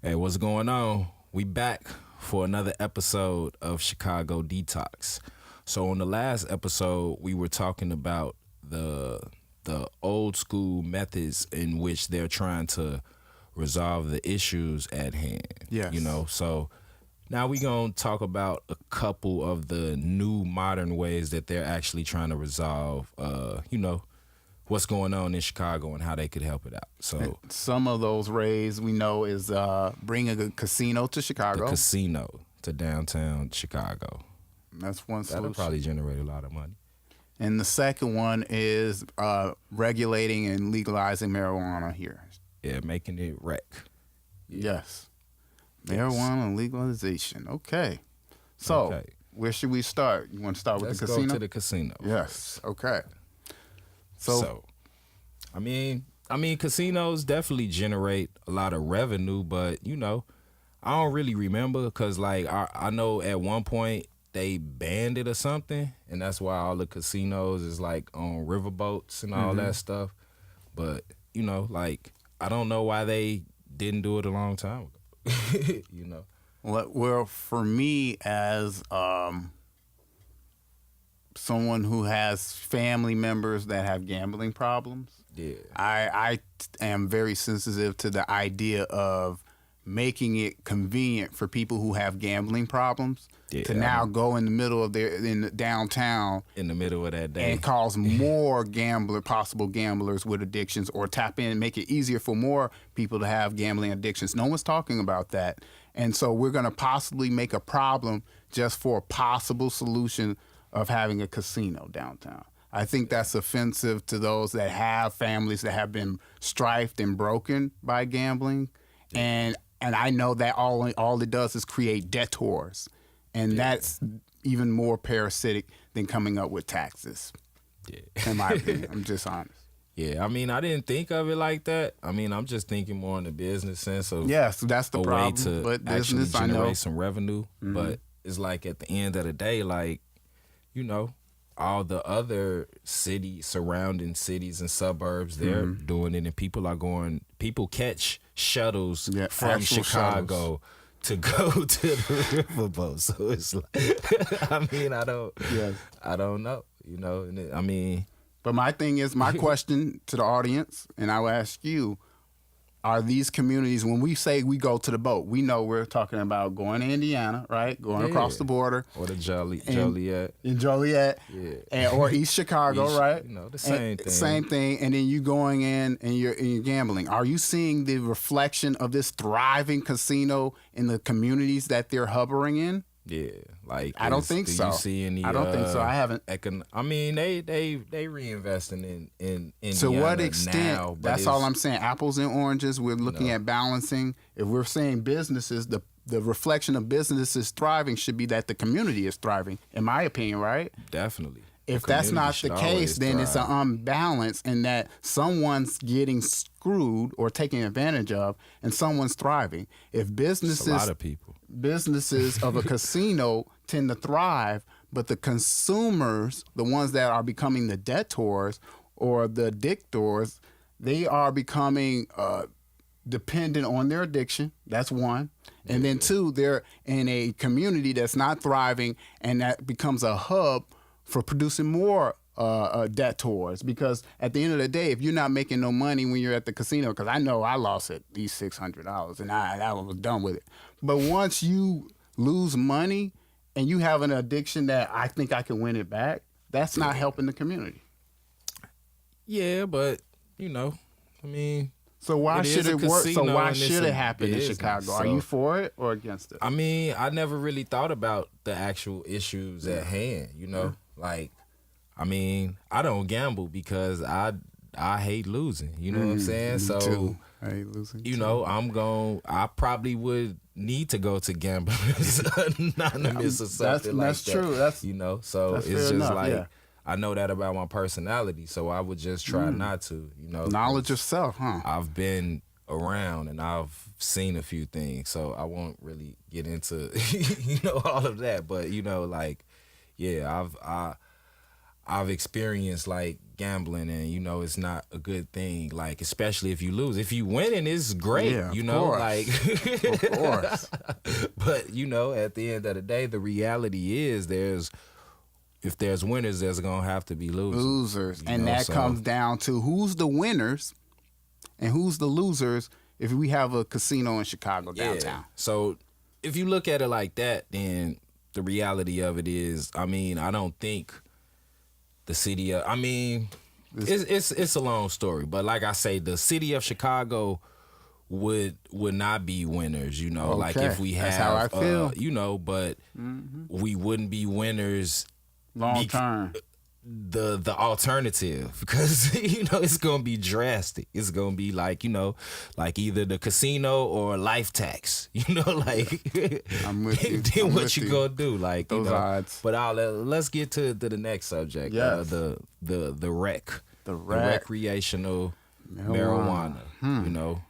Hey, what's going on? We back for another episode of Chicago Detox. So on the last episode, we were talking about the old school methods in which they're trying to resolve the issues at hand. Yes. So now we're going to talk about a couple of the new modern ways that they're actually trying to resolve what's going on in Chicago and how they could help it out. So Some of those ways we know is bringing a casino to Chicago. the casino to downtown Chicago. That's one That'll solution. probably generate a lot of money. And the second one is regulating and legalizing marijuana here. Yeah, making it wreck. Yes. Marijuana legalization. Okay. So, Okay. where should we start? You want to start with Let's the go casino? to the casino. Yes. Okay. So, I mean, casinos definitely generate a lot of revenue, but I don't really remember because, like, I know at one point they banned it or something, and that's why all the casinos is like on riverboats and all that stuff. But like, I don't know why they didn't do it a long time ago. well, for me as someone who has family members that have gambling problems, Yeah. I am very sensitive to the idea of making it convenient for people who have gambling problems to now go in the middle of in the downtown In the middle of that day. and cause more possible gamblers with addictions, or tap in and make it easier for more people to have gambling addictions. No one's talking about that. And so we're going to possibly make a problem just for a possible solution of having a casino downtown. I think that's offensive to those that have families that have been strifed and broken by gambling. And I know that all it does is create debtors. And that's even more parasitic than coming up with taxes. Yeah. In my opinion. I'm just honest. Yeah, I mean, I didn't think of it like that. I mean, I'm just thinking more in the business sense of Yes, that's the a problem. way to But actually business, I generate know. some revenue. But it's like at the end of the day, like, all the other surrounding cities and suburbs, they're doing it, and people catch shuttles from actual Chicago to go to the riverboat. So it's like, I mean, I don't know, and I mean, But my thing is, my question to the audience, and I will ask you, are these communities, when we say we go to the boat, we know we're talking about going to Indiana, right? Going across the border. or the Joliet. In Joliet. Yeah. Or East Chicago, right? The same thing. Same thing. And then you going in and you're gambling. Are you seeing the reflection of this thriving casino in the communities that they're hovering in? Yeah, like I don't think do so. You see any? I don't think so. I haven't. I mean, they reinvesting in Indiana To what extent? now, but That's all I'm saying. Apples and oranges. We're looking at balancing. If we're saying businesses, the reflection of businesses thriving should be that the community is thriving, in my opinion, right? Definitely. If that's not the case, then it's an unbalance in that someone's getting screwed or taken advantage of, and someone's thriving. If It's a lot of people. businesses of a casino tend to thrive, but the consumers, the ones that are becoming the debtors or the addictors, they are becoming dependent on their addiction. That's one. And then two, they're in a community that's not thriving, and that becomes a hub for producing more debtors. Because at the end of the day, if you're not making no money when you're at the casino, because I know I lost at least $600 and I was done with it. But once you lose money and you have an addiction that I think I can win it back, that's not helping the community. Yeah, but I mean, So why It is should a it work? So casino why and it's should a it happen in business, Chicago? Are so- you for it or against it? I mean, I never really thought about the actual issues at hand. Like, I mean, I don't gamble because I hate losing. You know what I'm saying? Me So. too. I hate losing. I probably would need to go to Gamblers Anonymous or something like that's that. true. That's So that's it's fair just enough, like, yeah. I know that about my personality, so I would just try not to, knowledge of self, huh? I've been around and I've seen a few things, so I won't really get into, all of that. But, like, yeah, I've experienced like gambling, and you know it's not a good thing. Like especially if you lose. If you winning, it's great. Yeah, You of know, course. like Of course. But you know, at the end of the day, the reality is if there's winners, there's gonna have to be losers. Losers. You And know, that so- comes down to who's the winners and who's the losers if we have a casino in Chicago downtown. So if you look at it like that, then the reality of it is, I mean, I don't think the city of, I mean, it's a long story, but like I say, the city of Chicago would not be winners, you know, like Okay. if we have, That's how I feel. you know, but we wouldn't be winners Long term. the alternative, because you know it's gonna be drastic. It's gonna be like, you know, like either the casino or life tax. You know, like I'm with you. then I'm what with you you. gonna do? Like Those you know, odds. But let's get to the next subject. Yes. The rec, The the rec. recreational Marijuana. marijuana. You know,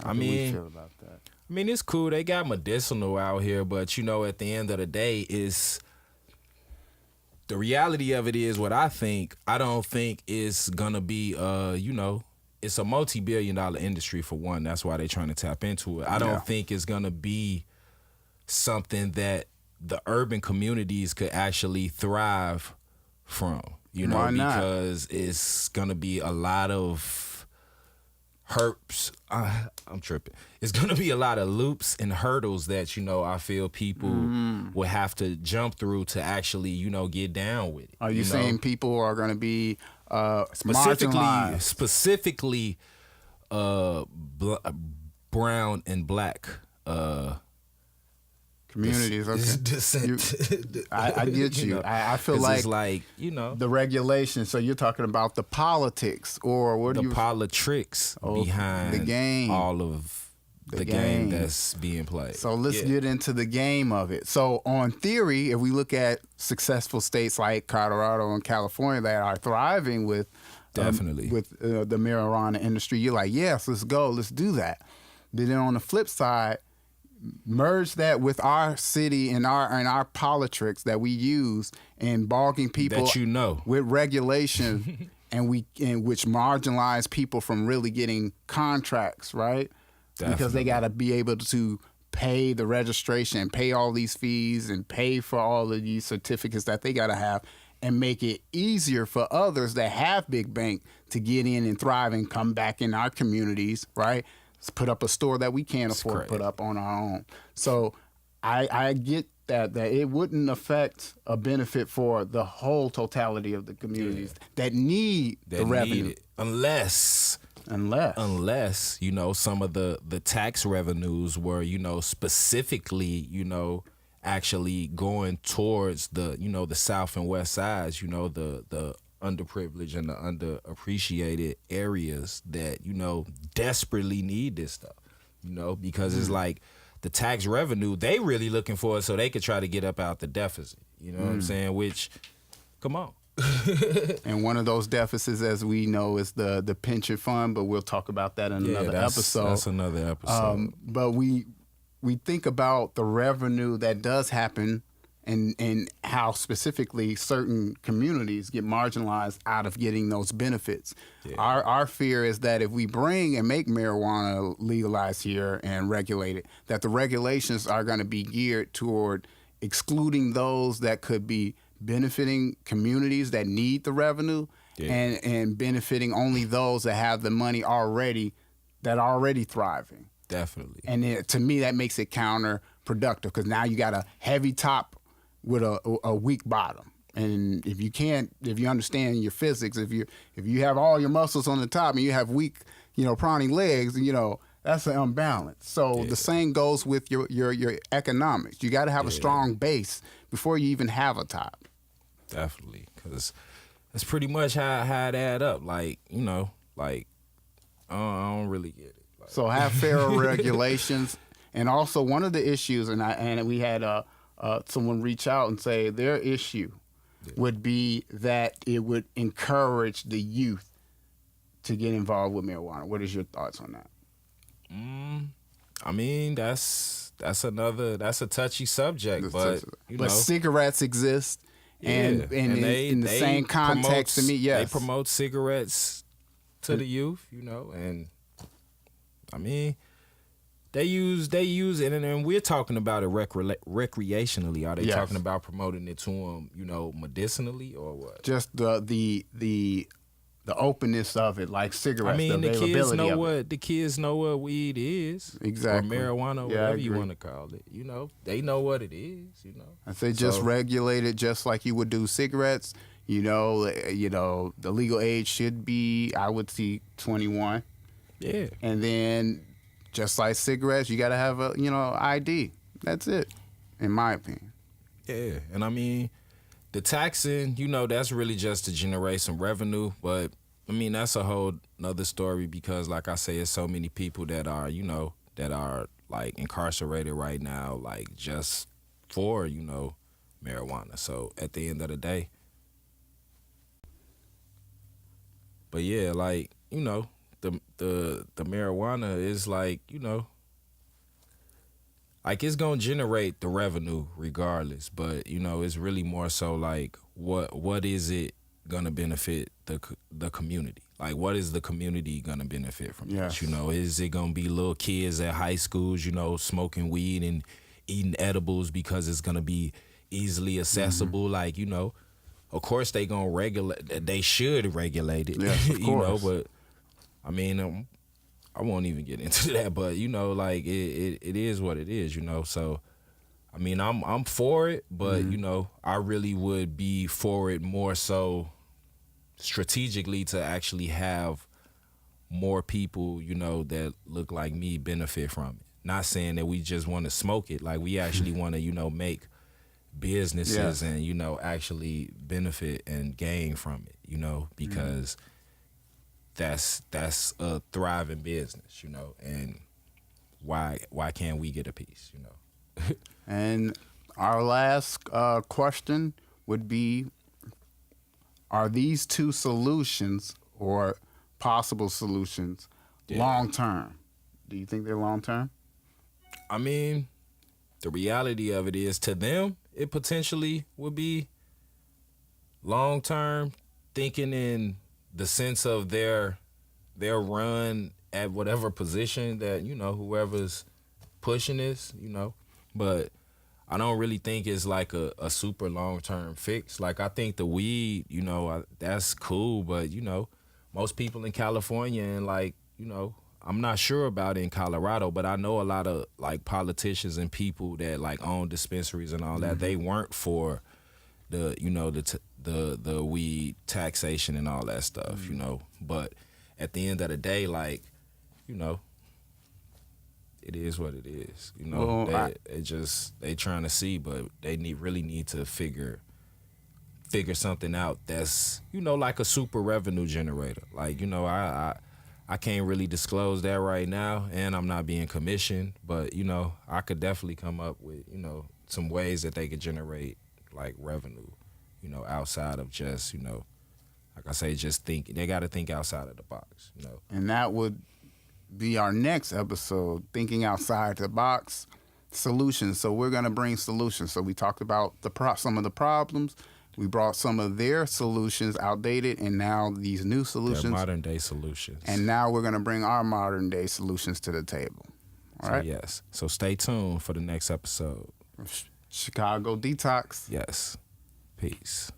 How I do we mean, feel about that? I mean, it's cool. They got medicinal out here, but you know, at the end of the day, is the reality of it is what I think. I don't think it's gonna be, you know, it's a multi-billion-dollar industry for one. That's why they're trying to tap into it. I don't Yeah. think it's gonna be something that the urban communities could actually thrive from. You know, Why not? because it's gonna be a lot of herps. I'm tripping. It's gonna be a lot of loops and hurdles that, you know, I feel people will have to jump through to actually, you know, get down with it. Are you know? saying people are going to be specifically marginalized? specifically brown and black Communities? Okay. descent. I get you. know, I feel 'cause like it's like, you know, the regulation. So you're talking about the politics, or what do the you? politics Oh, behind the game. all of the The game game. that's being played. So let's Yeah. get into the game of it. So on theory, if we look at successful states like Colorado and California that are thriving with Definitely. the marijuana industry, you're like, yes, let's go, let's do that. But then on the flip side, merge that with our city and our politics that we use in bargaining people That you know. with regulation and which marginalize people from really getting contracts, right? Because they Definitely. got to be able to pay the registration, pay all these fees, and pay for all of these certificates that they got to have, and make it easier for others that have big bank to get in and thrive and come back in our communities, right? Let's put up a store that we can't afford to put crazy. up on our own. So I get that it wouldn't affect a benefit for the whole totality of the communities that need That the need revenue, it. Unless, you know, some of the tax revenues were, you know, specifically, you know, actually going towards the, you know, the south and west sides, you know, the underprivileged and the underappreciated areas that, you know, desperately need this stuff, you know, because it's like the tax revenue, they really looking for it so they could try to get up out the deficit, you know what I'm saying? Which, come on. And one of those deficits, as we know, is the pension fund, but we'll talk about that in another episode. That's another episode. But we think about the revenue that does happen and how specifically certain communities get marginalized out of getting those benefits. Yeah. Our fear is that if we bring and make marijuana legalized here and regulate it, that the regulations are going to be geared toward excluding those that could be benefiting communities that need the revenue, Yeah. and benefiting only those that have the money already, that are already thriving. Definitely. And to me, that makes it counterproductive, because now you got a heavy top with a weak bottom. And if you understand your physics, if you have all your muscles on the top and you have weak, prawny legs, that's an imbalance. So the same goes with your economics. You got to have a strong base before you even have a top. Definitely, because that's pretty much how it add up. Like, I don't really get it. Like, So have fairer regulations, and also one of the issues, and we had someone reach out and say their issue would be that it would encourage the youth to get involved with marijuana. What is your thoughts on that? I mean, that's a touchy subject, but But cigarettes exist, Yeah, and in the same context to me, They yes. promote cigarettes to the youth, and I mean, they use it, and we're talking about it recreationally. Are they Yes. talking about promoting it to them, medicinally or what? Just the openness of it, like cigarettes, I mean, the availability of it. the kids know what weed is, Exactly. or marijuana, Yeah, I whatever you agree. want to call it. They know what it is. I say just So- regulate it just like you would do cigarettes. The legal age should be, I would see, 21. Yeah, And then just like cigarettes, you got to have a, ID. That's it, in my opinion. yeah, and I mean, the taxing, that's really just to generate some revenue, but I mean that's a whole nother story because, like I say, it's so many people that are, that are like incarcerated right now, like just for, marijuana. So at the end of the day, but yeah, like the marijuana is like like it's gonna generate the revenue regardless, but it's really more so like what is it gonna benefit the community? Like what is the community gonna benefit from Yes. this? Is it gonna be little kids at high schools, smoking weed and eating edibles because it's gonna be easily accessible? Like of course they gonna regulate. They should regulate it. Yes, of course. But I mean. I won't even get into that, but like it is what it is, So, I mean, I'm for it, but I really would be for it more so strategically to actually have more people, that look like me benefit from it. Not saying that we just want to smoke it, like we actually want to, make businesses Yes. and actually benefit and gain from it, because. That's a thriving business, and why can't we get a piece, And our last question would be, are these two solutions or possible solutions long term? Do you think they're long term? I mean, the reality of it is to them, it potentially would be long term, thinking in the sense of their run at whatever position that whoever's pushing this, but I don't really think it's like a super long term fix. Like I think the weed, that's cool, but most people in California and like I'm not sure about it in Colorado, but I know a lot of like politicians and people that like own dispensaries and all that. They weren't for the the weed taxation and all that stuff, But at the end of the day, like, it is what it is. Well, they trying to see, but they really need to figure something out that's like a super revenue generator. Like I can't really disclose that right now, and I'm not being commissioned, but I could definitely come up with some ways that they could generate like revenue, outside of just like I say, just think. They got to think outside of the box, And that would be our next episode, thinking outside the box, solutions. So we're going to bring solutions. So we talked about some of the problems. We brought some of their solutions, outdated, and now these new They're solutions. modern day solutions. And now we're going to bring our modern day solutions to the table. All right? Yes. So stay tuned for the next episode. Chicago Detox. Yes. Peace.